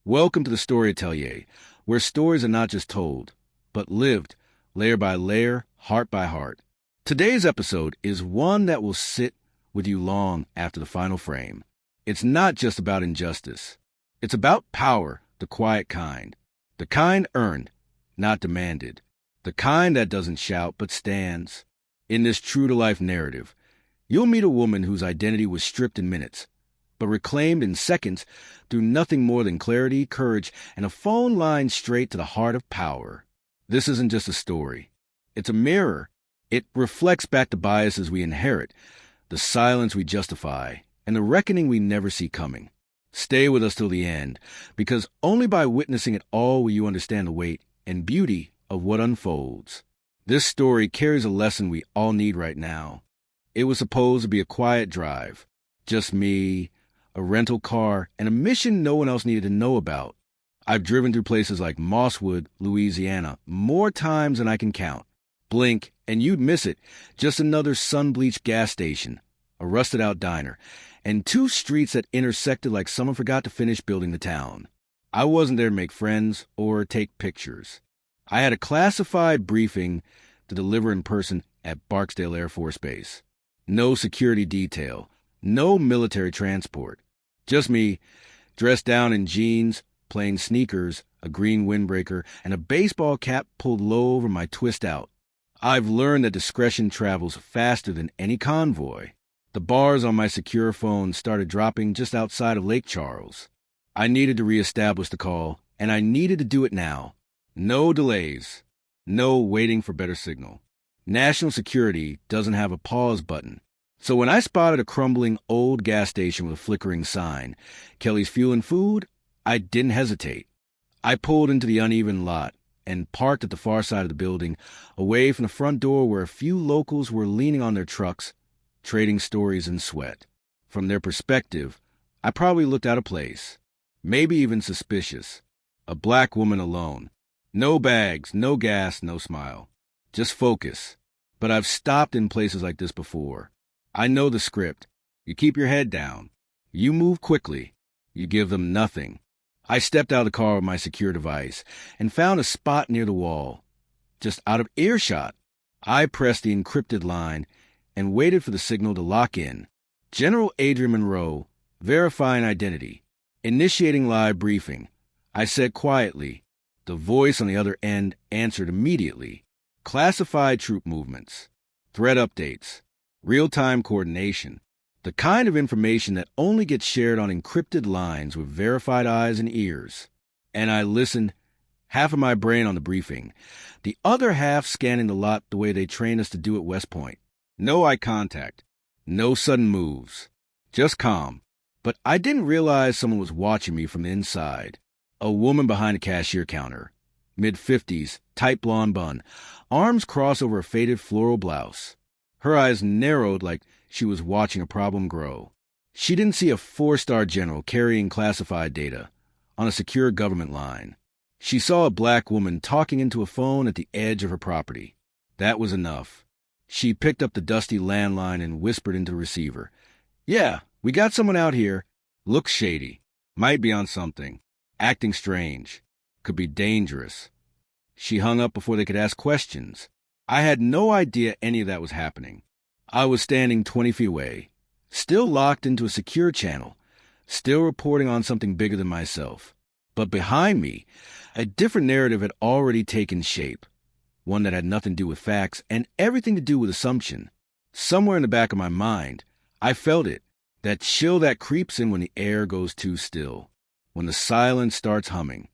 Welcome to the Story Atelier, where stories are not just told, but lived, layer by layer, heart by heart. Today's episode is one that will sit with you long after the final frame. It's not just about injustice. It's about power, the quiet kind. The kind earned, not demanded. The kind that doesn't shout but stands. In this true-to-life narrative, you'll meet a woman whose identity was stripped in minutes, but reclaimed in seconds through nothing more than clarity, courage, and a phone line straight to the heart of power. This isn't just a story. It's a mirror. It reflects back the biases we inherit, the silence we justify, and the reckoning we never see coming. Stay with us till the end, because only by witnessing it all will you understand the weight and beauty of what unfolds. This story carries a lesson we all need right now. It was supposed to be a quiet drive. Just me, a rental car, and a mission no one else needed to know about. I've driven through places like Mosswood, Louisiana, more times than I can count. Blink, and you'd miss it. Just another sun-bleached gas station, a rusted-out diner, and two streets that intersected like someone forgot to finish building the town. I wasn't there to make friends or take pictures. I had a classified briefing to deliver in person at Barksdale Air Force Base. No security detail, no military transport. Just me, dressed down in jeans, plain sneakers, a green windbreaker, and a baseball cap pulled low over my twist out. I've learned that discretion travels faster than any convoy. The bars on my secure phone started dropping just outside of Lake Charles. I needed to reestablish the call, and I needed to do it now. No delays. No waiting for better signal. National security doesn't have a pause button. So when I spotted a crumbling old gas station with a flickering sign, Kelly's Fuel and Food, I didn't hesitate. I pulled into the uneven lot and parked at the far side of the building, away from the front door where a few locals were leaning on their trucks, trading stories and sweat. From their perspective, I probably looked out of place, maybe even suspicious. A black woman alone. No bags, no gas, no smile. Just focus. But I've stopped in places like this before. I know the script. You keep your head down. You move quickly. You give them nothing. I stepped out of the car with my secure device and found a spot near the wall, just out of earshot. I pressed the encrypted line and waited for the signal to lock in. General Adrian Monroe, verifying identity, initiating live briefing. I said quietly. The voice on the other end answered immediately. Classified troop movements, threat updates, real-time coordination, the kind of information that only gets shared on encrypted lines with verified eyes and ears. And I listened, half of my brain on the briefing, the other half scanning the lot the way they trained us to do at West Point. No eye contact, no sudden moves, just calm. But I didn't realize someone was watching me from the inside. A woman behind a cashier counter, mid-50s, tight blonde bun, arms crossed over a faded floral blouse. Her eyes narrowed like she was watching a problem grow. She didn't see a 4-star general carrying classified data on a secure government line. She saw a black woman talking into a phone at the edge of her property. That was enough. She picked up the dusty landline and whispered into the receiver. "Yeah, we got someone out here. Looks shady. Might be on something. Acting strange. Could be dangerous." She hung up before they could ask questions. I had no idea any of that was happening. I was standing 20 feet away, still locked into a secure channel, still reporting on something bigger than myself. But behind me, a different narrative had already taken shape, one that had nothing to do with facts and everything to do with assumption. Somewhere in the back of my mind, I felt it, that chill that creeps in when the air goes too still, when the silence starts humming.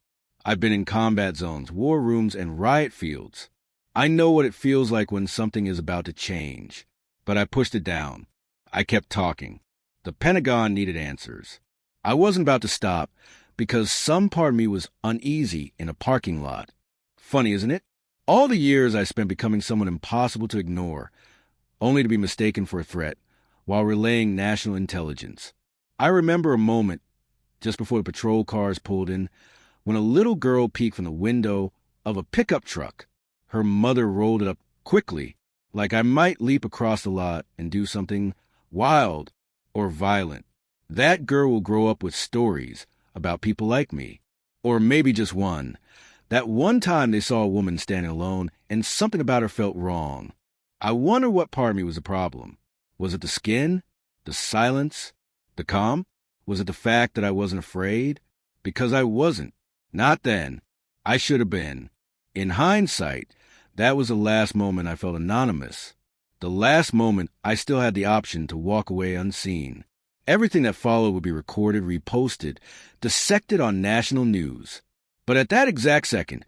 I've been in combat zones, war rooms, and riot fields. I know what it feels like when something is about to change. But I pushed it down. I kept talking. The Pentagon needed answers. I wasn't about to stop because some part of me was uneasy in a parking lot. Funny, isn't it? All the years I spent becoming someone impossible to ignore, only to be mistaken for a threat, while relaying national intelligence. I remember a moment, just before the patrol cars pulled in, when a little girl peeked from the window of a pickup truck. Her mother rolled it up quickly, like I might leap across the lot and do something wild or violent. That girl will grow up with stories about people like me. Or maybe just one. That one time they saw a woman standing alone, and something about her felt wrong. I wonder what part of me was the problem. Was it the skin? The silence? The calm? Was it the fact that I wasn't afraid? Because I wasn't. Not then. I should have been. In hindsight, that was the last moment I felt anonymous. The last moment I still had the option to walk away unseen. Everything that followed would be recorded, reposted, dissected on national news. But at that exact second,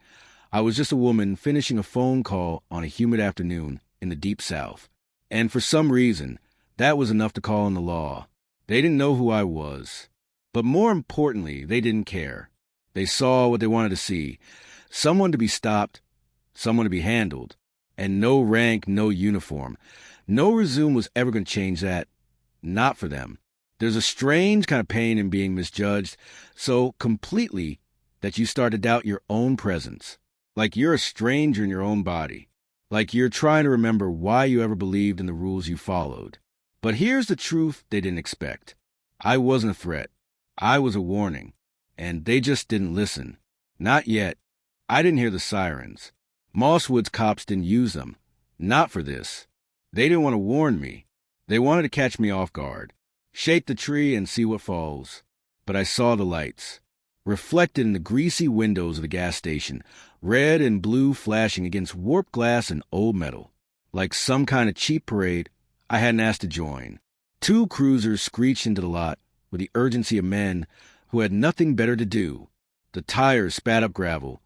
I was just a woman finishing a phone call on a humid afternoon in the Deep South. And for some reason, that was enough to call in the law. They didn't know who I was. But more importantly, they didn't care. They saw what they wanted to see. Someone to be stopped, someone to be handled. And no rank, no uniform. No resume was ever going to change that. Not for them. There's a strange kind of pain in being misjudged so completely that you start to doubt your own presence. Like you're a stranger in your own body. Like you're trying to remember why you ever believed in the rules you followed. But here's the truth they didn't expect. I wasn't a threat. I was a warning. And they just didn't listen. Not yet. I didn't hear the sirens. Mosswood's cops didn't use them. Not for this. They didn't want to warn me. They wanted to catch me off guard. Shake the tree and see what falls. But I saw the lights. Reflected in the greasy windows of the gas station, red and blue flashing against warped glass and old metal. Like some kind of cheap parade I hadn't asked to join. 2 cruisers screeched into the lot with the urgency of men who had nothing better to do. The tires spat up gravel,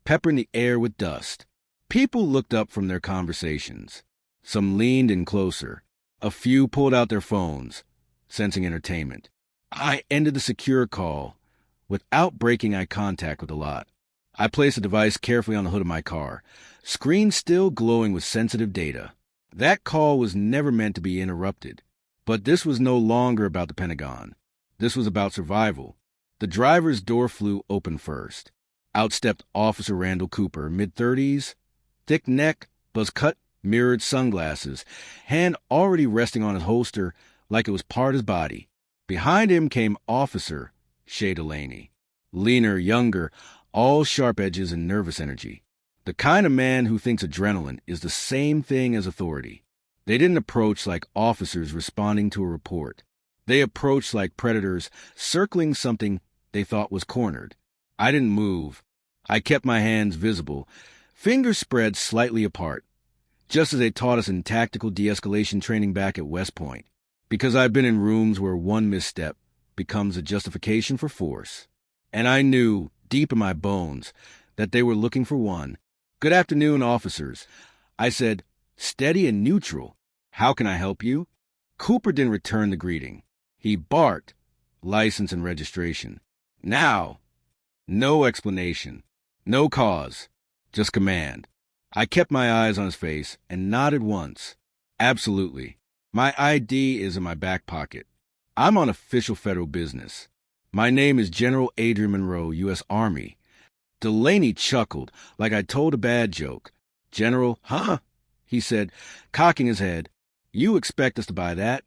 peppering the air with dust. People looked up from their conversations. Some leaned in closer. A few pulled out their phones, sensing entertainment. I ended the secure call without breaking eye contact with the lot. I placed the device carefully on the hood of my car, screen still glowing with sensitive data. That call was never meant to be interrupted. But this was no longer about the Pentagon. This was about survival. The driver's door flew open first. Out stepped Officer Randall Cooper, mid-30s, thick neck, buzz-cut, mirrored sunglasses, hand already resting on his holster like it was part of his body. Behind him came Officer Shay Delaney, leaner, younger, all sharp edges and nervous energy. The kind of man who thinks adrenaline is the same thing as authority. They didn't approach like officers responding to a report. They approached like predators circling something they thought was cornered. I didn't move. I kept my hands visible, fingers spread slightly apart, just as they taught us in tactical de-escalation training back at West Point, because I've been in rooms where one misstep becomes a justification for force. And I knew, deep in my bones, that they were looking for one. "Good afternoon, officers." I said, steady and neutral. "How can I help you?" Cooper didn't return the greeting. He barked, license and registration. "Now." No explanation. No cause. Just command. I kept my eyes on his face and nodded once. "Absolutely. My ID is in my back pocket. I'm on official federal business. My name is General Adrian Monroe, U.S. Army." Delaney chuckled like I'd told a bad joke. "General, huh?" he said, cocking his head. "You expect us to buy that?"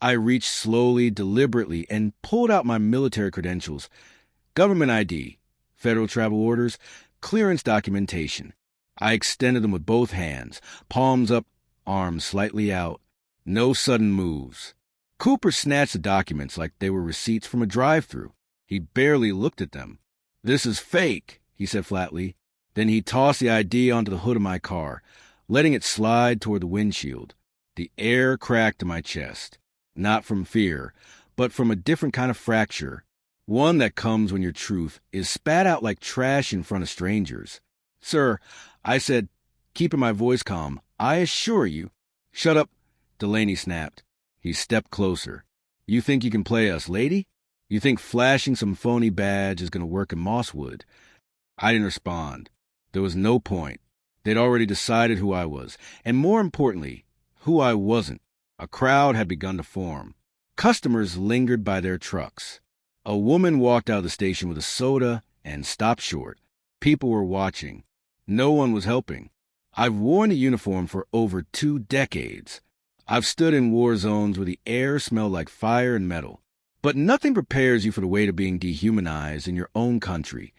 I reached slowly, deliberately, and pulled out my military credentials. Government ID, federal travel orders, clearance documentation. I extended them with both hands, palms up, arms slightly out. No sudden moves. Cooper snatched the documents like they were receipts from a drive-thru. He barely looked at them. "This is fake," he said flatly. Then he tossed the ID onto the hood of my car, letting it slide toward the windshield. The air cracked in my chest. Not from fear, but from a different kind of fracture. One that comes when your truth is spat out like trash in front of strangers. "Sir," I said, keeping my voice calm, "I assure you—" "Shut up," Delaney snapped. He stepped closer. "You think you can play us, lady? You think flashing some phony badge is going to work in Mosswood?" I didn't respond. There was no point. They'd already decided who I was, and more importantly, who I wasn't. A crowd had begun to form. Customers lingered by their trucks. A woman walked out of the station with a soda and stopped short. People were watching. No one was helping. I've worn a uniform for over 2 decades. I've stood in war zones where the air smelled like fire and metal. But nothing prepares you for the weight of being dehumanized in your own country,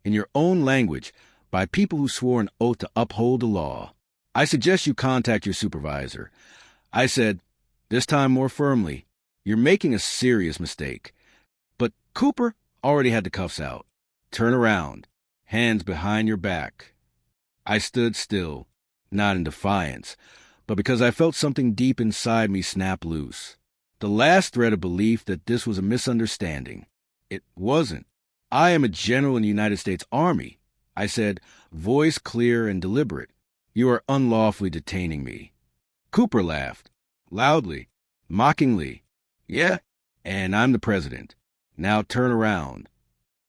in your own language, by people who swore an oath to uphold the law. I suggest you contact your supervisor. I said, this time more firmly, you're making a serious mistake. But Cooper already had the cuffs out. Turn around, hands behind your back. I stood still, not in defiance, but because I felt something deep inside me snap loose. The last thread of belief that this was a misunderstanding. It wasn't. I am a general in the United States Army. I said, voice clear and deliberate. You are unlawfully detaining me. Cooper laughed, loudly, mockingly. Yeah, and I'm the president. Now turn around.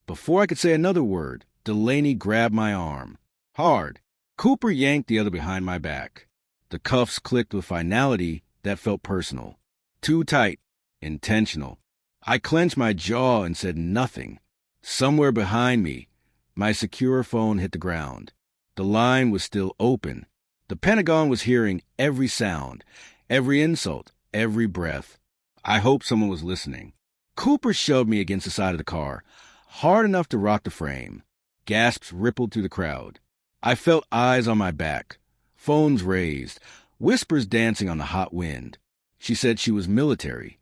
Before I could say another word, Delaney grabbed my arm. Hard. Cooper yanked the other behind my back. The cuffs clicked with finality that felt personal. Too tight. Intentional. I clenched my jaw and said nothing. Somewhere behind me, my secure phone hit the ground. The line was still open. The Pentagon was hearing every sound, every insult, every breath. I hoped someone was listening. Cooper shoved me against the side of the car, hard enough to rock the frame. Gasps rippled through the crowd. I felt eyes on my back, phones raised, whispers dancing on the hot wind. She said she was military.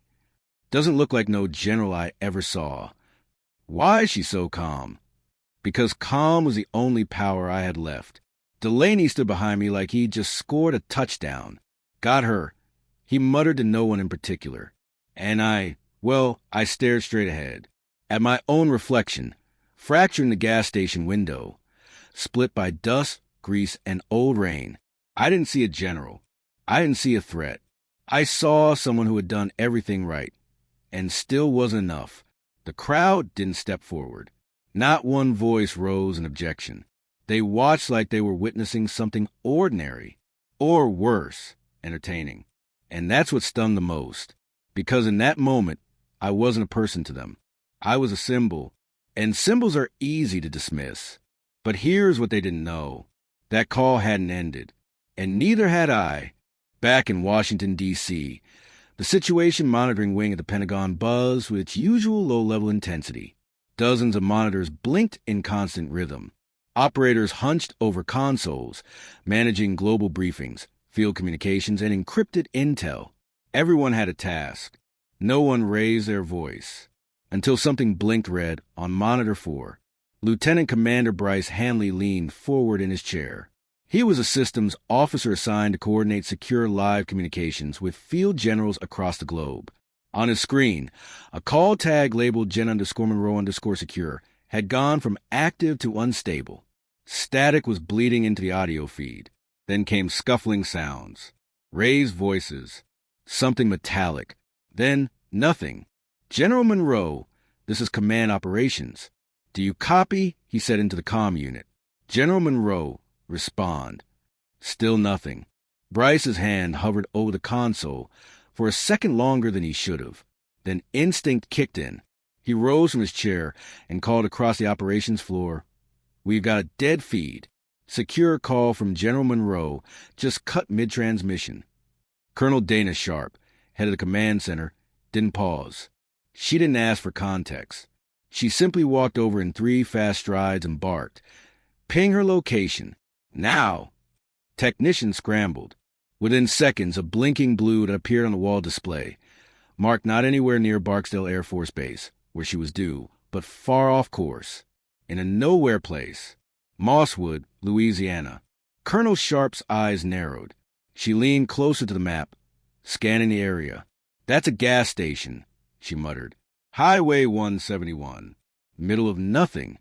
Doesn't look like no general I ever saw. Why is she so calm? Because calm was the only power I had left. Delaney stood behind me like he'd just scored a touchdown. Got her. He muttered to no one in particular. And I stared straight ahead. At my own reflection, fracturing the gas station window, split by dust, grease, and old rain. I didn't see a general. I didn't see a threat. I saw someone who had done everything right, and still wasn't enough. The crowd didn't step forward. Not one voice rose in objection. They watched like they were witnessing something ordinary, or worse, entertaining. And that's what stung the most, because in that moment, I wasn't a person to them. I was a symbol, and symbols are easy to dismiss. But here's what they didn't know. That call hadn't ended, and neither had I. Back in Washington, D.C., the situation monitoring wing of the Pentagon buzzed with its usual low-level intensity. Dozens of monitors blinked in constant rhythm. Operators hunched over consoles, managing global briefings, field communications, and encrypted intel. Everyone had a task. No one raised their voice. Until something blinked red on Monitor 4. Lieutenant Commander Bryce Hanley leaned forward in his chair. He was a systems officer assigned to coordinate secure live communications with field generals across the globe. On his screen, a call tag labeled Gen_Monroe_secure had gone from active to unstable. Static was bleeding into the audio feed. Then came scuffling sounds, raised voices, something metallic. Then nothing. General Monroe, this is command operations. Do you copy? He said into the comm unit. General Monroe, respond. Still nothing. Bryce's hand hovered over the console for a second longer than he should have. Then instinct kicked in. He rose from his chair and called across the operations floor. We've got a dead feed. Secure call from General Monroe, just cut mid-transmission. Colonel Dana Sharp, head of the command center, didn't pause. She didn't ask for context. She simply walked over in 3 fast strides and barked. Ping her location. Now! Technician scrambled. Within seconds, a blinking blue that appeared on the wall display, marked not anywhere near Barksdale Air Force Base, where she was due, but far off course, in a nowhere place, Mosswood, Louisiana. Colonel Sharp's eyes narrowed. She leaned closer to the map, scanning the area. That's a gas station, she muttered. Highway 171. Middle of nothing.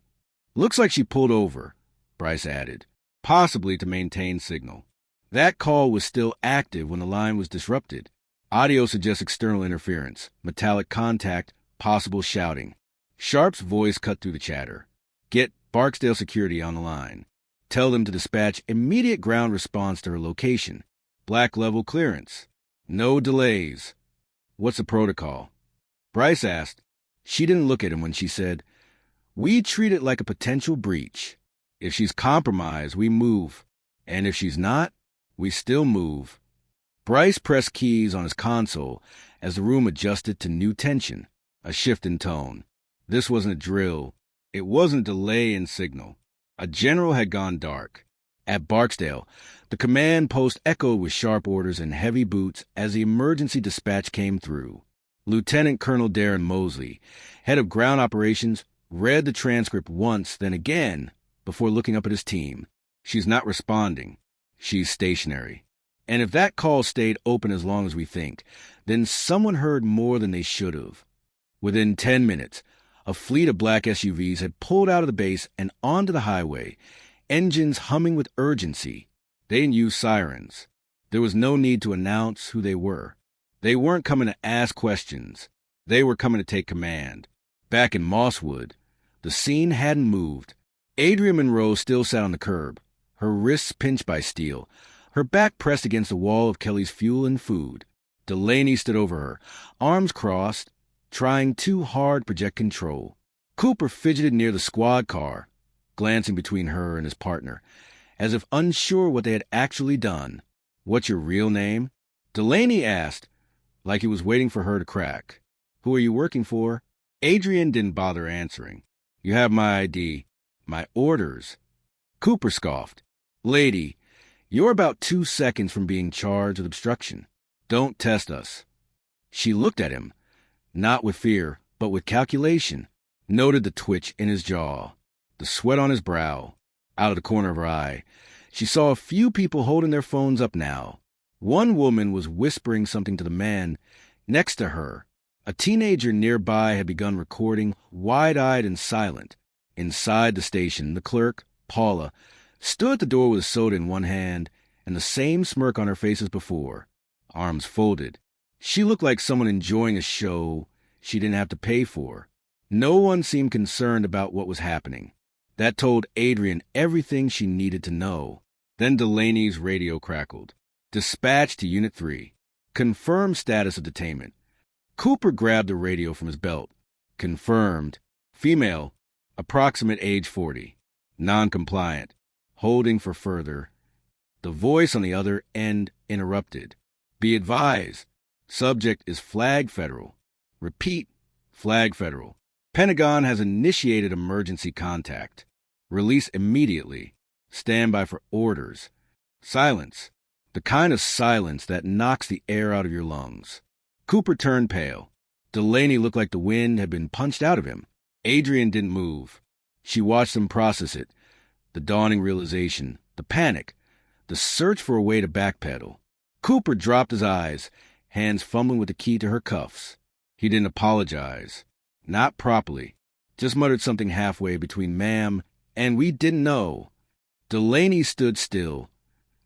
Looks like she pulled over, Bryce added, possibly to maintain signal. That call was still active when the line was disrupted. Audio suggests external interference, metallic contact, possible shouting. Sharp's voice cut through the chatter. Get Barksdale Security on the line. Tell them to dispatch immediate ground response to her location. Black level clearance. No delays. What's the protocol? Bryce asked. She didn't look at him when she said, We treat it like a potential breach. If she's compromised, we move. And if she's not, we still move. Bryce pressed keys on his console as the room adjusted to new tension. A shift in tone. This wasn't a drill. It wasn't a delay in signal. A general had gone dark. At Barksdale, the command post echoed with sharp orders and heavy boots as the emergency dispatch came through. Lieutenant Colonel Darren Mosley, head of ground operations, read the transcript once, then again, before looking up at his team. She's not responding. She's stationary. And if that call stayed open as long as we think, then someone heard more than they should have. Within 10 minutes, a fleet of black SUVs had pulled out of the base and onto the highway, engines humming with urgency. They didn't use sirens. There was no need to announce who they were. They weren't coming to ask questions. They were coming to take command. Back in Mosswood, the scene hadn't moved. Adrienne Monroe still sat on the curb, her wrists pinched by steel, her back pressed against the wall of Kelly's fuel and food. Delaney stood over her, arms crossed, trying too hard to project control. Cooper fidgeted near the squad car, glancing between her and his partner, as if unsure what they had actually done. "What's your real name?" Delaney asked, like he was waiting for her to crack. "Who are you working for?" Adrienne didn't bother answering. "You have my ID. My orders." Cooper scoffed. "Lady, you're about 2 seconds from being charged with obstruction. Don't test us." She looked at him, not with fear, but with calculation, noted the twitch in his jaw, the sweat on his brow. Out of the corner of her eye, she saw a few people holding their phones up now. One woman was whispering something to the man next to her. A teenager nearby had begun recording, wide-eyed and silent. Inside the station, the clerk, Paula, stood at the door with a soda in one hand and the same smirk on her face as before, arms folded. She looked like someone enjoying a show she didn't have to pay for. No one seemed concerned about what was happening. That told Adrienne everything she needed to know. Then Delaney's radio crackled. "Dispatch to Unit 3. Confirm status of detainment." Cooper grabbed the radio from his belt. "Confirmed. Female. Approximate age 40. Non-compliant. Holding for further." The voice on the other end interrupted. "Be advised. Subject is flag federal. Repeat, flag federal. Pentagon has initiated emergency contact. Release immediately. Stand by for orders. Silence. The kind of silence that knocks the air out of your lungs." Cooper turned pale. Delaney looked like the wind had been punched out of him. Adrienne didn't move. She watched him process it. The dawning realization, the panic, the search for a way to backpedal. Cooper dropped his eyes, hands fumbling with the key to her cuffs. He didn't apologize. Not properly. Just muttered something halfway between "ma'am" and "we didn't know." Delaney stood still,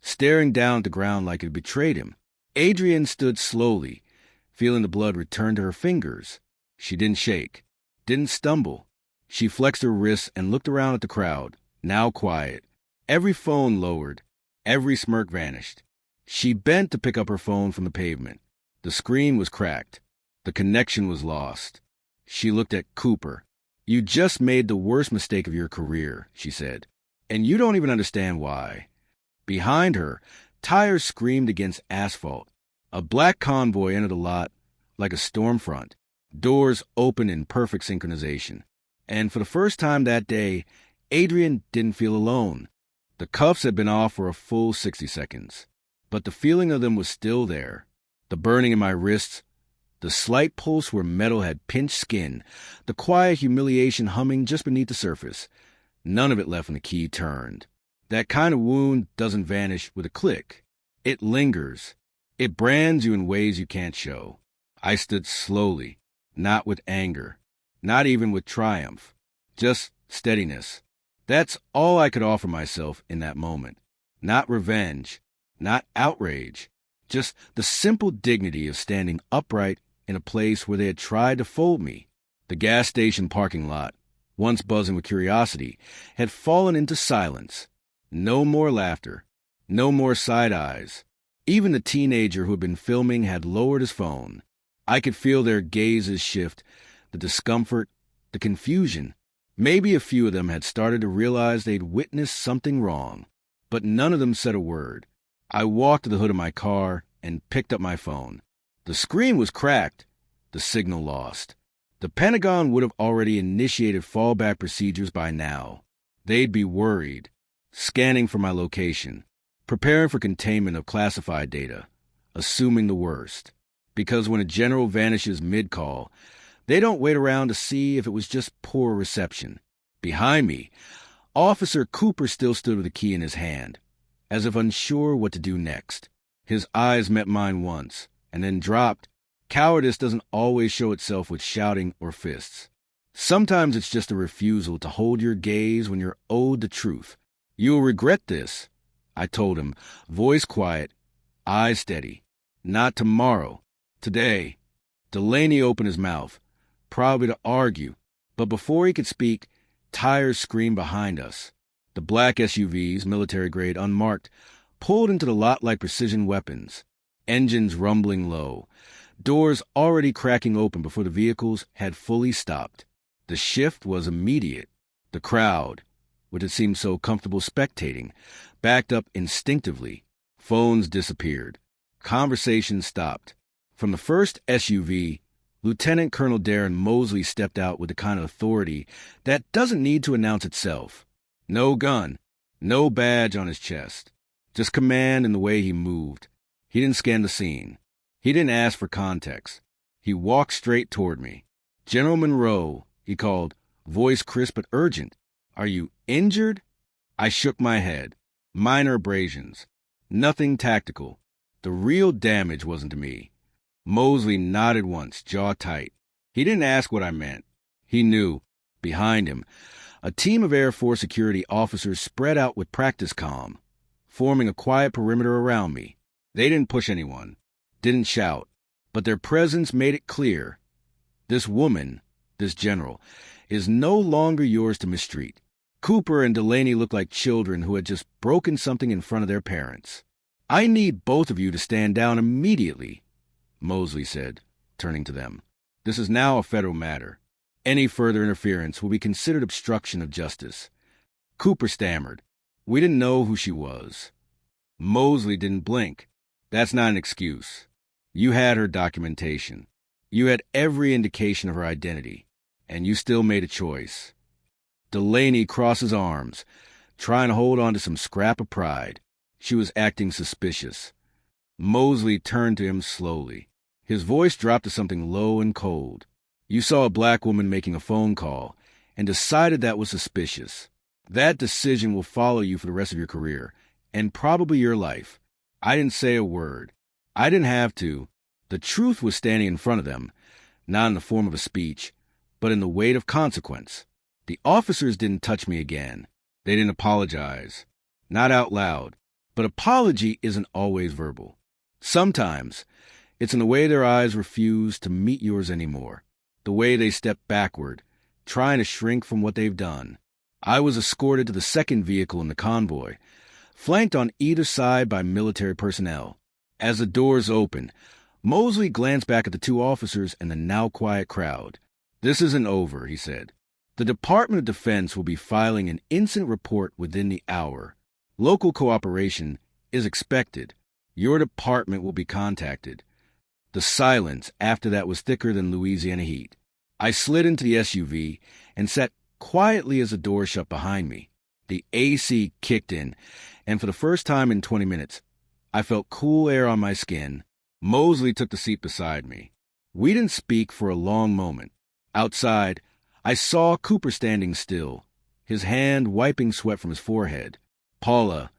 staring down at the ground like it had betrayed him. Adrienne stood slowly, feeling the blood return to her fingers. She didn't shake, didn't stumble. She flexed her wrists and looked around at the crowd, now quiet. Every phone lowered, every smirk vanished. She bent to pick up her phone from the pavement. The screen was cracked. The connection was lost. She looked at Cooper. "You just made the worst mistake of your career," she said. "And you don't even understand why." Behind her, tires screamed against asphalt. A black convoy entered the lot like a storm front. Doors opened in perfect synchronization. And for the first time that day, Adrienne didn't feel alone. The cuffs had been off for a full 60 seconds. But the feeling of them was still there. The burning in my wrists, the slight pulse where metal had pinched skin, the quiet humiliation humming just beneath the surface. None of it left when the key turned. That kind of wound doesn't vanish with a click. It lingers. It brands you in ways you can't show. I stood slowly, not with anger, not even with triumph, just steadiness. That's all I could offer myself in that moment. Not revenge, not outrage, just the simple dignity of standing upright in a place where they had tried to fold me. The gas station parking lot, once buzzing with curiosity, had fallen into silence. No more laughter, no more side eyes. Even the teenager who had been filming had lowered his phone. I could feel their gazes shift, the discomfort, the confusion. Maybe a few of them had started to realize they'd witnessed something wrong, but none of them said a word. I walked to the hood of my car and picked up my phone. The screen was cracked, the signal lost. The Pentagon would have already initiated fallback procedures by now. They'd be worried, scanning for my location, preparing for containment of classified data, assuming the worst. Because when a general vanishes mid-call, they don't wait around to see if it was just poor reception. Behind me, Officer Cooper still stood with the key in his hand, as if unsure what to do next. His eyes met mine once, and then dropped. Cowardice doesn't always show itself with shouting or fists. Sometimes it's just a refusal to hold your gaze when you're owed the truth. "You'll regret this," I told him, voice quiet, eyes steady. "Not tomorrow. Today." Delaney opened his mouth, probably to argue, but before he could speak, tires screamed behind us. The black SUVs, military-grade unmarked, pulled into the lot like precision weapons, engines rumbling low, doors already cracking open before the vehicles had fully stopped. The shift was immediate. The crowd, which had seemed so comfortable spectating, backed up instinctively. Phones disappeared. Conversation stopped. From the first SUV, Lieutenant Colonel Darren Mosley stepped out with the kind of authority that doesn't need to announce itself. No gun, no badge on his chest, just command in the way he moved. He didn't scan the scene. He didn't ask for context. He walked straight toward me. "General Monroe," he called, voice crisp but urgent. "Are you injured?" I shook my head. Minor abrasions. Nothing tactical. The real damage wasn't to me. Mosley nodded once, jaw tight. He didn't ask what I meant. He knew. Behind him, a team of Air Force security officers spread out with practice comm, forming a quiet perimeter around me. They didn't push anyone, didn't shout, but their presence made it clear. This woman, this general, is no longer yours to mistreat. Cooper and Delaney looked like children who had just broken something in front of their parents. "I need both of you to stand down immediately," Mosley said, turning to them. "This is now a federal matter. Any further interference will be considered obstruction of justice." Cooper stammered. "We didn't know who she was." Mosley didn't blink. "That's not an excuse. You had her documentation. You had every indication of her identity, and you still made a choice." Delaney crossed his arms, trying to hold on to some scrap of pride. She was acting suspicious. Mosley turned to him slowly. His voice dropped to something low and cold. "You saw a black woman making a phone call and decided that was suspicious. That decision will follow you for the rest of your career, and probably your life." I didn't say a word. I didn't have to. The truth was standing in front of them, not in the form of a speech, but in the weight of consequence. The officers didn't touch me again. They didn't apologize. Not out loud. But apology isn't always verbal. Sometimes it's in the way their eyes refuse to meet yours anymore, the way they step backward, trying to shrink from what they've done. I was escorted to the second vehicle in the convoy, flanked on either side by military personnel. As the doors opened, Mosley glanced back at the two officers and the now quiet crowd. "This isn't over," he said. "The Department of Defense will be filing an incident report within the hour. Local cooperation is expected. Your department will be contacted." The silence after that was thicker than Louisiana heat. I slid into the SUV and sat quietly as the door shut behind me. The AC kicked in, and for the first time in 20 minutes, I felt cool air on my skin. Mosley took the seat beside me. We didn't speak for a long moment. Outside, I saw Cooper standing still, his hand wiping sweat from his forehead. Paula,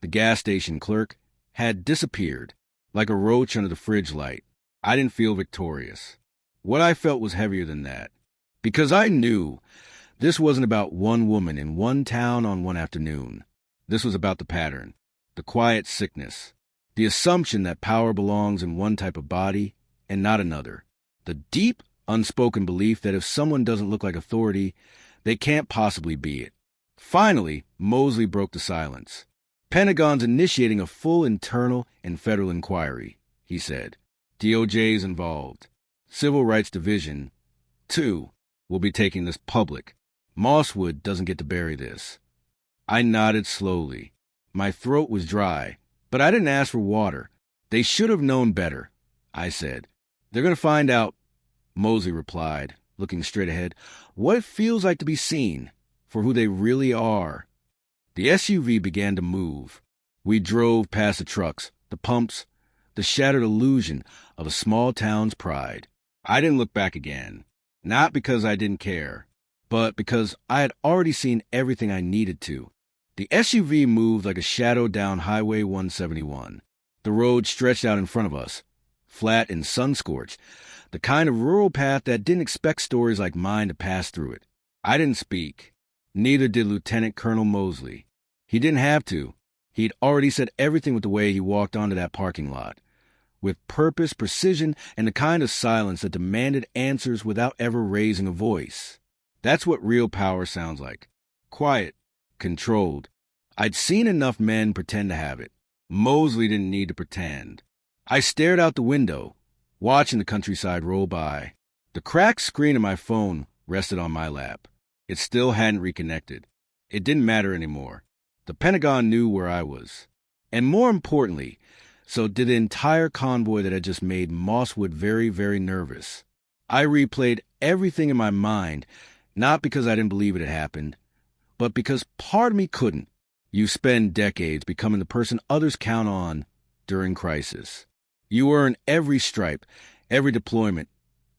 the gas station clerk, had disappeared, like a roach under the fridge light. I didn't feel victorious. What I felt was heavier than that, because I knew this wasn't about one woman in one town on one afternoon. This was about the pattern, the quiet sickness, the assumption that power belongs in one type of body and not another, the deep, unspoken belief that if someone doesn't look like authority, they can't possibly be it. Finally, Mosley broke the silence. "Pentagon's initiating a full internal and federal inquiry," he said. "DOJ's involved. Civil Rights Division, too, will be taking this public. Mosswood doesn't get to bury this." I nodded slowly. My throat was dry, but I didn't ask for water. "They should have known better," I said. "They're going to find out," Mosley replied, looking straight ahead, what it feels like to be seen for who they really are. The SUV began to move. We drove past the trucks, the pumps, the shattered illusion of a small town's pride. I didn't look back again, not because I didn't care, but because I had already seen everything I needed to. The SUV moved like a shadow down Highway 171. The road stretched out in front of us, flat and sun-scorched, the kind of rural path that didn't expect stories like mine to pass through it. I didn't speak. Neither did Lieutenant Colonel Mosley. He didn't have to. He'd already said everything with the way he walked onto that parking lot, with purpose, precision, and the kind of silence that demanded answers without ever raising a voice. That's what real power sounds like. Quiet, controlled. I'd seen enough men pretend to have it. Mosley didn't need to pretend. I stared out the window, watching the countryside roll by. The cracked screen of my phone rested on my lap. It still hadn't reconnected. It didn't matter anymore. The Pentagon knew where I was. And more importantly, so did the entire convoy that had just made Mosswood very, very nervous. I replayed everything in my mind, not because I didn't believe it had happened, but because part of me couldn't. You spend decades becoming the person others count on during crisis. You earn every stripe, every deployment,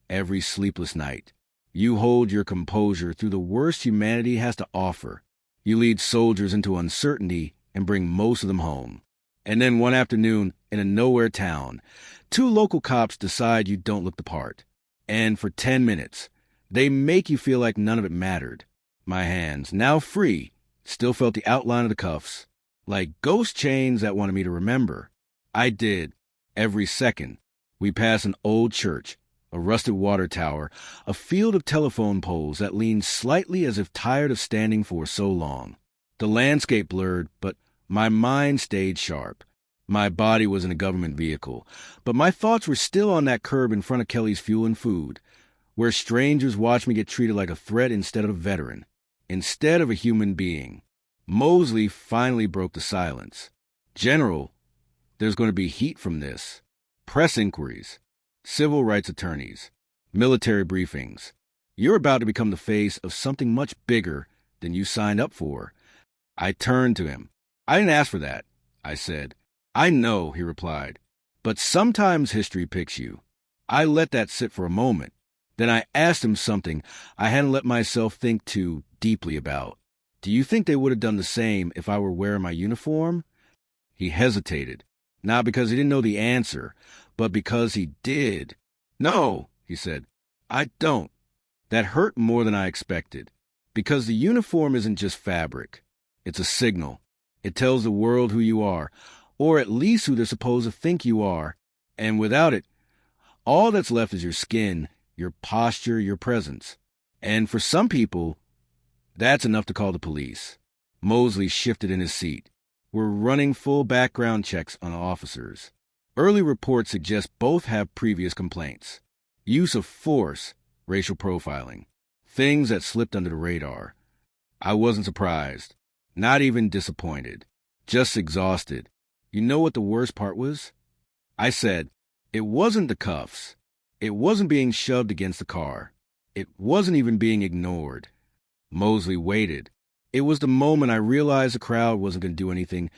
every sleepless night. You hold your composure through the worst humanity has to offer. You lead soldiers into uncertainty and bring most of them home. And then one afternoon, in a nowhere town, 2 local cops decide you don't look the part. And for 10 minutes, they make you feel like none of it mattered. My hands, now free, still felt the outline of the cuffs, like ghost chains that wanted me to remember. I did, every second. We passed an old church, a rusted water tower, a field of telephone poles that leaned slightly as if tired of standing for so long. The landscape blurred, but my mind stayed sharp. My body was in a government vehicle, but my thoughts were still on that curb in front of Kelly's Fuel and Food, where strangers watched me get treated like a threat instead of a veteran, instead of a human being. Mosley finally broke the silence. General, there's going to be heat from this. Press inquiries, civil rights attorneys, military briefings. You're about to become the face of something much bigger than you signed up for. I turned to him. I didn't ask for that, I said. I know, he replied, but sometimes history picks you. I let that sit for a moment. Then I asked him something I hadn't let myself think too deeply about. Do you think they would have done the same if I were wearing my uniform? He hesitated, not because he didn't know the answer, but because he did. No, he said, I don't. That hurt more than I expected, because the uniform isn't just fabric. It's a signal. It tells the world who you are, or at least who they're supposed to think you are, and without it, all that's left is your skin, your posture, your presence. And for some people, that's enough to call the police. Mosley shifted in his seat. We're running full background checks on officers. Early reports suggest both have previous complaints. Use of force, racial profiling, things that slipped under the radar. I wasn't surprised, not even disappointed, just exhausted. You know what the worst part was? I said, it wasn't the cuffs. It wasn't being shoved against the car. It wasn't even being ignored. Mosley waited. It was the moment I realized the crowd wasn't going to do anything.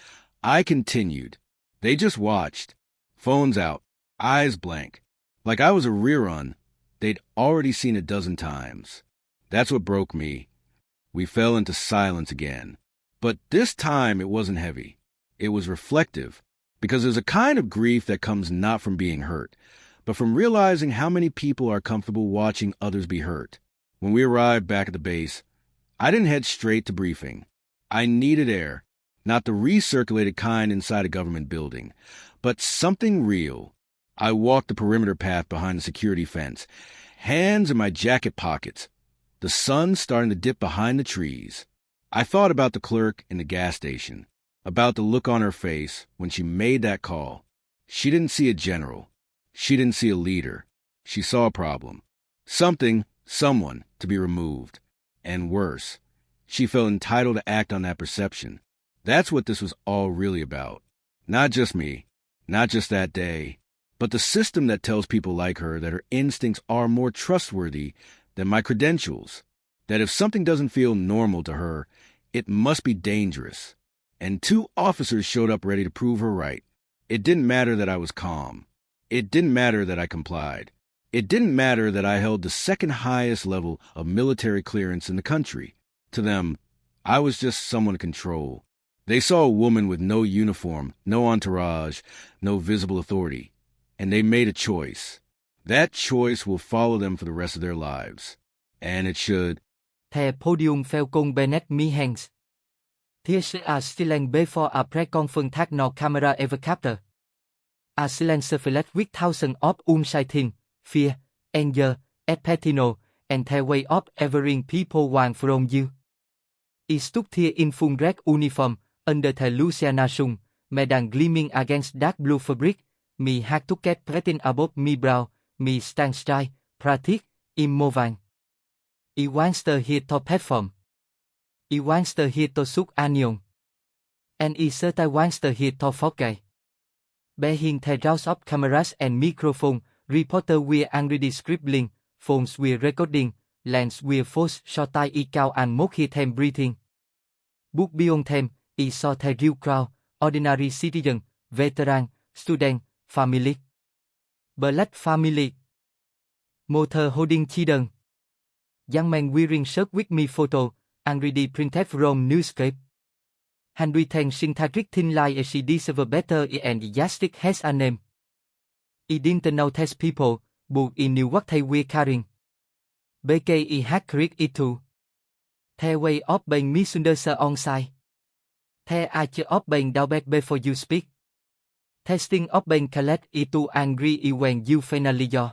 I continued. They just watched. Phones out, eyes blank. Like I was a rerun they'd already seen a dozen times. That's what broke me. We fell into silence again. But this time it wasn't heavy. It was reflective, because there's a kind of grief that comes not from being hurt, but from realizing how many people are comfortable watching others be hurt. When we arrived back at the base, I didn't head straight to briefing. I needed air, not the recirculated kind inside a government building, but something real. I walked the perimeter path behind the security fence, hands in my jacket pockets, the sun starting to dip behind the trees. I thought about the clerk in the gas station, about the look on her face when she made that call. She didn't see a general. She didn't see a leader. She saw a problem. Something, someone, to be removed. And worse, she felt entitled to act on that perception. That's what this was all really about. Not just me, not just that day, but the system that tells people like her that her instincts are more trustworthy than my credentials. That if something doesn't feel normal to her, it must be dangerous. And 2 officers showed up ready to prove her right. It didn't matter that I was calm. It didn't matter that I complied. It didn't matter that I held the second highest level of military clearance in the country. To them, I was just someone to control. They saw a woman with no uniform, no entourage, no visible authority, and they made a choice. That choice will follow them for the rest of their lives. And it should. The podium Falcon Bennett me hands. This is still before a pre-conference no camera ever capture. A silencer flat with thousands of unsighting, fear, anger, petino, and the way of everything people want from you. I stood here in full red uniform, under the Louisiana sun, medan gleaming against dark blue fabric, me had to get pretty above me brow, me stand straight, pratic, immobile. I wants to hit to platform. I wants to hit to suk anion. And I certainly wants to hit to focus. Behind the rows of cameras and microphone, reporter were already scribbling, phones were recording, lens were forced shot I cao and mock hit them breathing. Book beyond them, I saw the real crowd, ordinary citizen, veteran, student, family. Black family. Motor holding children. Young man wearing shirt with me photo, already printed from newscape. Handwritten syntactic thin line as she deserve better and elastic has a name. I didn't know these people, but I knew what they were carrying. BKI had created it too. Their way of being misunderstood on site. Their art of being down back before you speak. Testing of being collect it too angry when you finally yaw.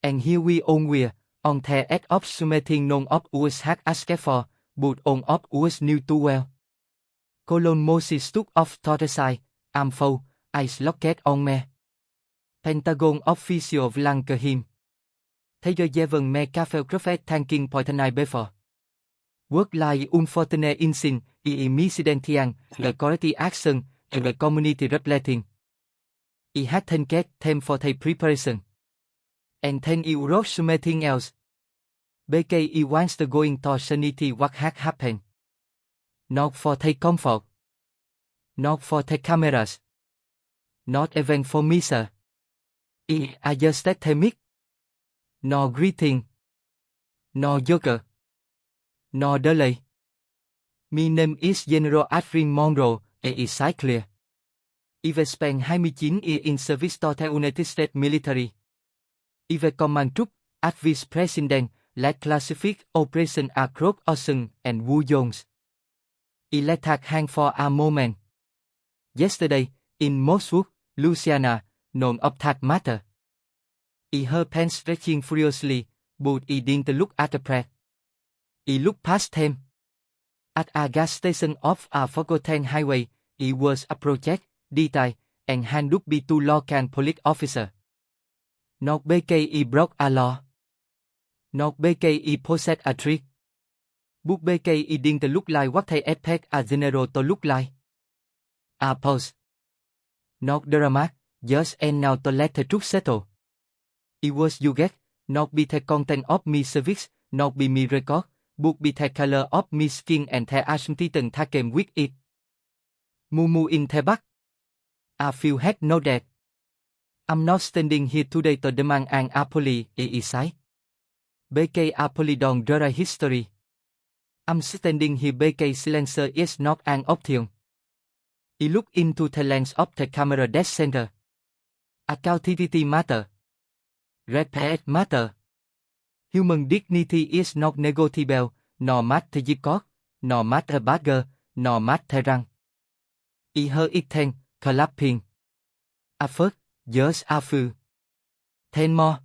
And here we on we're, on the edge of submitting none of us had asked for, but on of us knew too well. Colon Moses took off to the side, arm full, eyes locked on me. Pentagon official blank him. Thế giờ Jeven me Cafe Prophet thanking point night before. Work like unfortunate insin, miscidentian, the quality action, and the community reflecting. I had then get them for the preparation. And then you wrote something else. BKI wants to going to sanity what had happened. Not for the comfort. Not for the cameras. Not even for me, sir. I just mic. No greeting. No joker. No delay. My name is General Adrian Monroe, is clear. I've spent 29 years in service to the United States military. I've command troop, as vice president, led classified operation across ocean and war zones. I let that hang for a moment. Yesterday, in Mosul, Louisiana, none of that matter. I heard pants stretching furiously, but I didn't look at the press. I looked past them. At a gas station off a forgotten highway, I was approached, detailed, and handed by 2 local police officers. Not BKI broke a law. Not BKI possessed a trick. But BKI didn't look like what they expect a general to look like. A pause. Not drama, just and now to let the truth settle. It was you get, not be the content of me service, not be me record, but be the color of me skin and the association that came with it. Mumu in the back. I feel had no that. I'm not standing here today to demand an apology, isai. BK apology don't draw history. I'm standing here BK silencer is not an option. I look into the lens of the camera desk center. Accountability matter. Respect matter. Human dignity is not negotiable, no matter the cost, no matter bagger, no matter rank. I heard it then, clapping. At first, just a few. 10 more.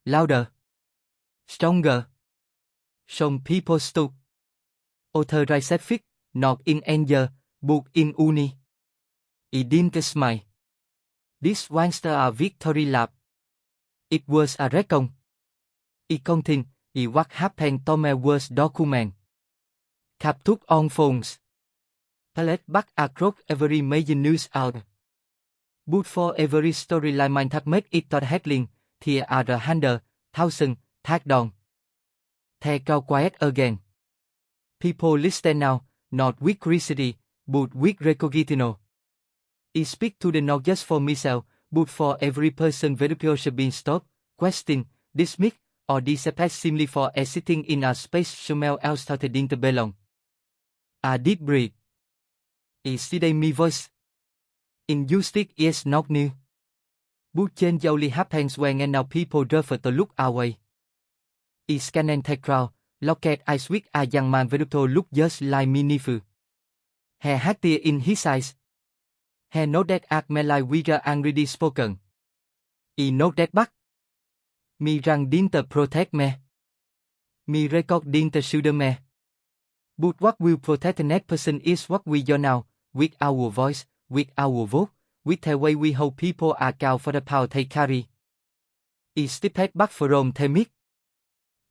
Louder. Stronger. Some people stood. Authorized, not in anger, but in uni. I didn't smile. This was a victory lap. It was a recon. I continued, what happened to me was document. Captured on phones. Palette back across every major news out. But for every storyline mine that make it to the headline, there are 100,000 tag down, The crowd quiet again. People listen now, not with curiosity, but with recognition. I speak to the not just for myself, but for every person video should be stopped, questioned, dismissed, or disappeared simply for existing in a space somewhere else that didn't belong. A deep breath. Is today my voice? Injustice is not new. But change only happens when and now people prefer to look away. Is scanning the crowd, looked eyes with a young man video look just like me neither. He had tears in his eyes. He know that at me like we are already spoken. I know that but me rằng didn't protect me. Me record didn't shield me. But what will protect the next person is what we do now, with our voice, with our vote, with the way we hold people account for the power they carry. Is step back from the myth.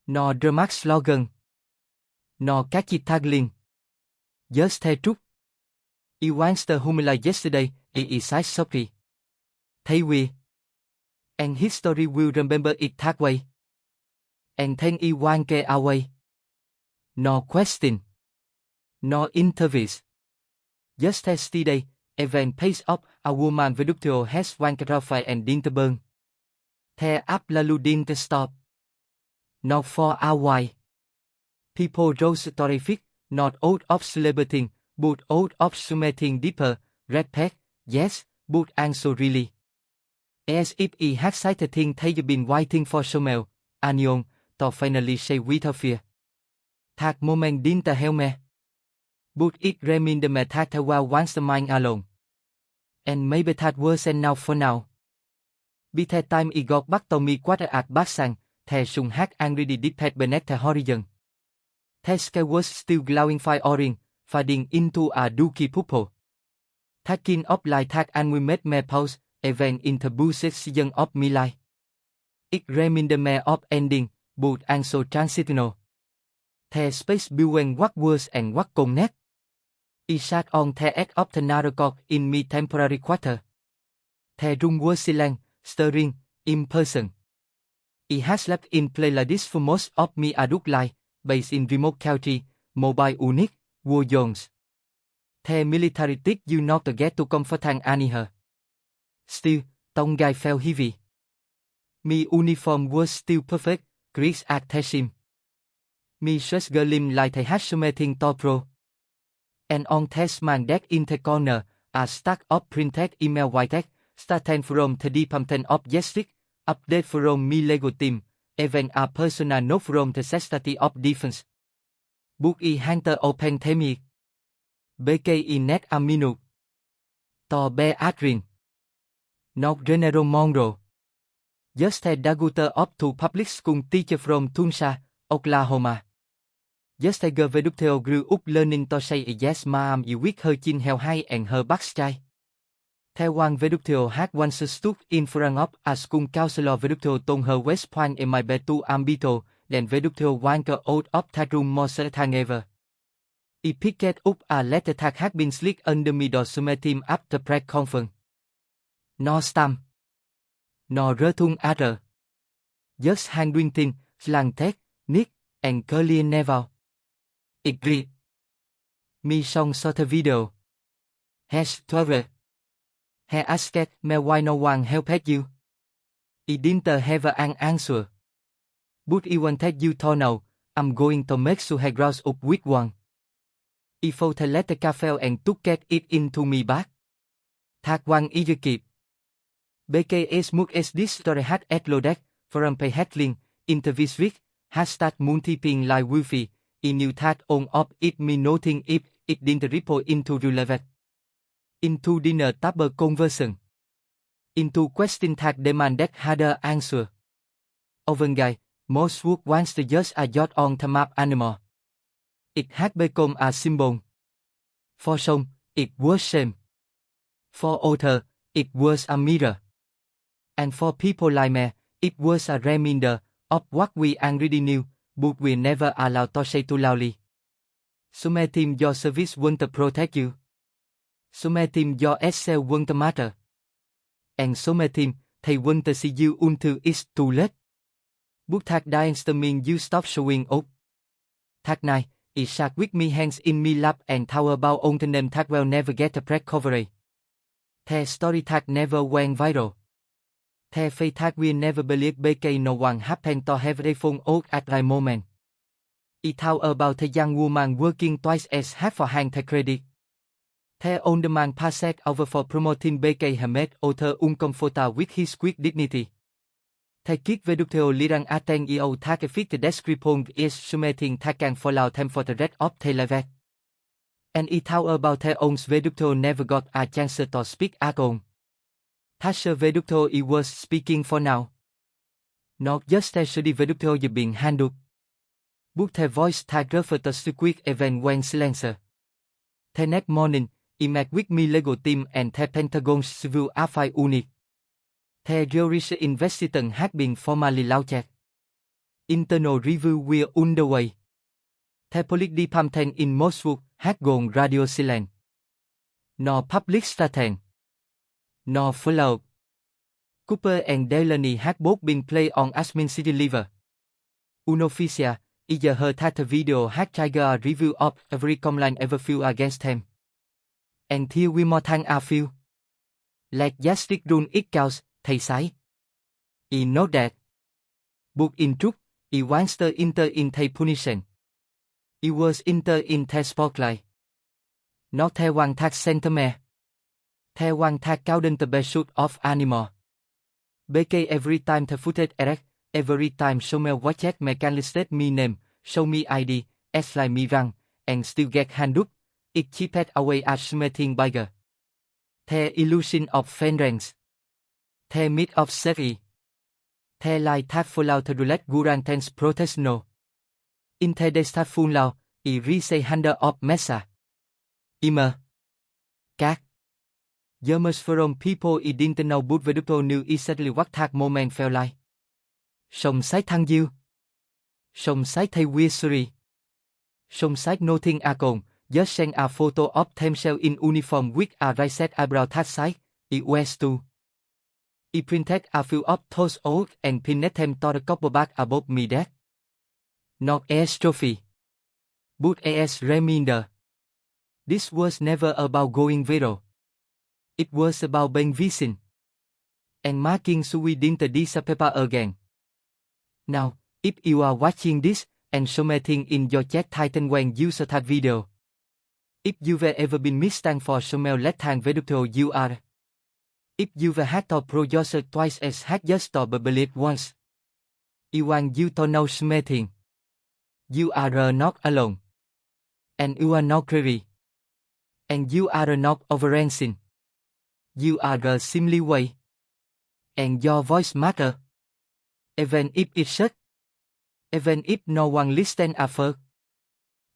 No dramatic slogan. No catchy tagline. Just the truth. I once the humiliate yesterday, it is sorry. They will. And history will remember it that way. And then I want get away. No question. No interviews. Just as today, event pays up, a woman video has one carousel and didn't burn. The absolute didn't stop. Not for a while. People rose terrific, not out of celebrating, but out of submitting deeper, red pack, yes, but also really. As if he had cited things they'd been waiting for so well, Anion, to finally say without fear. That moment didn't help me. But it reminded me that I was once the mind alone. And maybe that was enough for now. By the time I got back to me quarter at back sang, the sun had already dipped beneath the horizon. The sky was still glowing fire orange, fading into a dooky purple. That kind of light that and we made me pause, even in the bullshit season of my life. It reminded me of ending, but also transitional. The space between what was and what could not. I sat on the edge of the narrow court in my temporary quarter. The room was silent, stirring, impersonal. I had slept in place like this for most of my adult life, based in remote country, mobile unit, war zones. The military took you not to get to comfort and anywhere. Still, tông gai felt heavy. My uniform was still perfect, creased at the seam. My shirt gleamed like they had something to pro. And on the small desk in the corner, a stack of printed email white text, starting from the Department of Justice, update from my legal team, even a personal note from the Secretary of Defense. Book I Hunter open the mic. BK in net a minute. To be Adrian. Not General Monroe. Just a daughter of two public school teacher from Tulsa, Oklahoma. Just a girl video grew up learning to say yes ma'am you with her chin held high and her backside. Theo one video had once stood in front of a school counselor video told her West Point in my bed to ambito, then video one girl out of that room more than ever. I picked up a letter that had been slipped under me door team up the press conference. No stamp. No return address. Just handwritten, slang text, nick, and clear never. Agree. Me song saw the video. Has Twitter. He asked me why no one helped you. I didn't have an answer. But I wanted you to know, I'm going to make sure he grows up with one. I found the letter cafe and took it into me back. That one is keep. BKS Mook as this story had uploaded from a headline, interviews with, hashtag multiping like Wi-Fi. I knew that on of it me nothing if it didn't ripple into relevant. Into dinner table conversion. Into question that demanded harder answer. Over guy, most would wants to just a jot on the map anymore. It had become a symbol. For some, it was shame. For others, it was a mirror. And for people like me, it was a reminder of what we already knew, but we never allowed to say too loudly. Some team your service won't protect you. Some team your excel won't matter. And some team, they won't see you until it's too late. But that doesn't mean you stop showing up. Tag 9, it sat with me hands in me lap and tower about on the name tag will never get a press coverage. The story tag never went viral. The face tag will never believe BK no one happened to have a phone out at the moment. It told about a young woman working twice as hard for hand the credit. The older man passed over for promoting BK Hamed author uncomfortable with his quick dignity. The kid veducteo lirang ateng eo thak fit the description is summating thakang for lao them for the rest of the life. And it told about the owns veducteo never got a chance to speak agon. Tasha veducteo it was speaking for now. Not just the study veducteo you being handled. Book the voice tag refer to the quick event when silencer. The next morning, I met with me Lego team and the Pentagon's civil affairs unit. The jury's investigation had been formally launched. Internal review were underway. The police department in Moscow had gone radio silent. No public statement. No follow-up. Cooper and Delaney had both been played on admin city lever. Unofficial, either heard that the video had triggered a review of every complaint ever filed against him. And here we more than a few. Like justice rule it counts, thầy sái. I know that. Book in truth, I once enter in the punishment. I was enter in the spotlight. Not the one that sentiment. The one that couldn't the shoot of anymore. BK every time the footage erect, every time show me what check me can listed me name, show me ID, slide me run, and still get handled. It chipped away at smithing bigger. The illusion of fendrance. The myth of safety. The lie that follow the roulette guran tense protest no. In the destat full lao, I re-say handle of mesa. Immer. Các. Yermers from people I didn't know but veduto knew exactly what that moment felt like. Song side thăng diêu. Song side thay weird. Song side nothing agon. Just send a photo of themselves in uniform with a raised eyebrow that side, it was too. I printed a few of those out and pinned them to the couple back above me desk. Not as trophy. But as reminder. This was never about going viral. It was about being visible. And marking so we didn't disappear again. Now, if you are watching this, and submitting in your chat title when you saw that video. If you've ever been mistaken for someone less than veduto you are. If you've had to prove yourself twice as hard just to believe once. I want you to know something. You are not alone. And you are not crazy. And you are not overreacting. You are simply way. And your voice matters. Even if it's shut. Even if no one listens at first.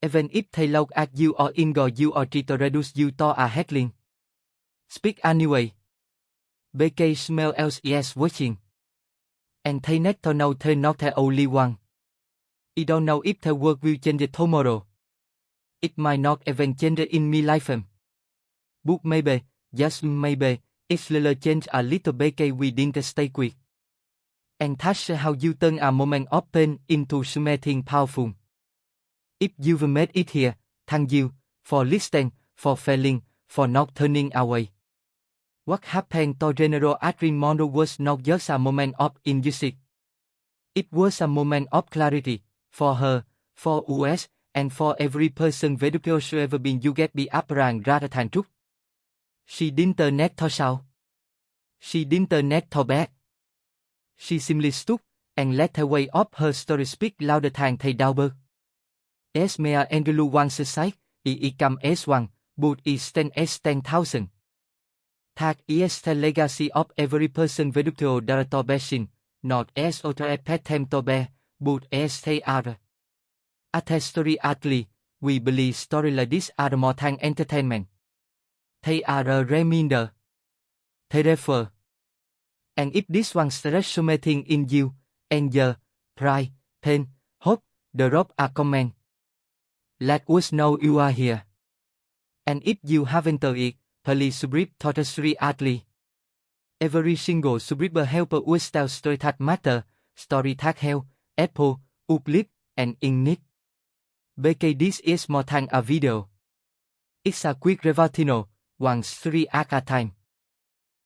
Even if they look at you or ignore you or try to reduce you to a headline. Speak anyway. BK smell else is watching. And they need to know they're not the only one. I don't know if the world will change tomorrow. It might not even change in my lifetime. But maybe, just maybe, it'll change a little BK we didn't stay quick. And that's how you turn a moment of pain into something powerful. If you've made it here, thank you, for listening, for failing, for not turning away. What happened to General Adrian Monroe was not just a moment of injustice. It was a moment of clarity, for her, for US, and for every person veductio should ever been you get be apparent rather than truth. She didn't net to shout. She didn't net to beg. She simply stood, and let her way of her story speak louder than thầy Dauber. As Mea Angelou once said, I come as one, but I stand as 10,000. That is the legacy of every person veductio darato beshin, not as other petem to be, but as they are. At the Story Atelier, we believe stories like this are more than entertainment. They are a reminder. They refer. And if this one stress something in you, anger, pride, pain, hope, drop a comment. Let us know you are here. And if you haven't done it, please subscribe to the Story Atelier. Every single subscriber helps us tell story that matter, story that help, Apple, uplift, and ignite. BK this is more than a video. It's a quick revertino, one story at a time.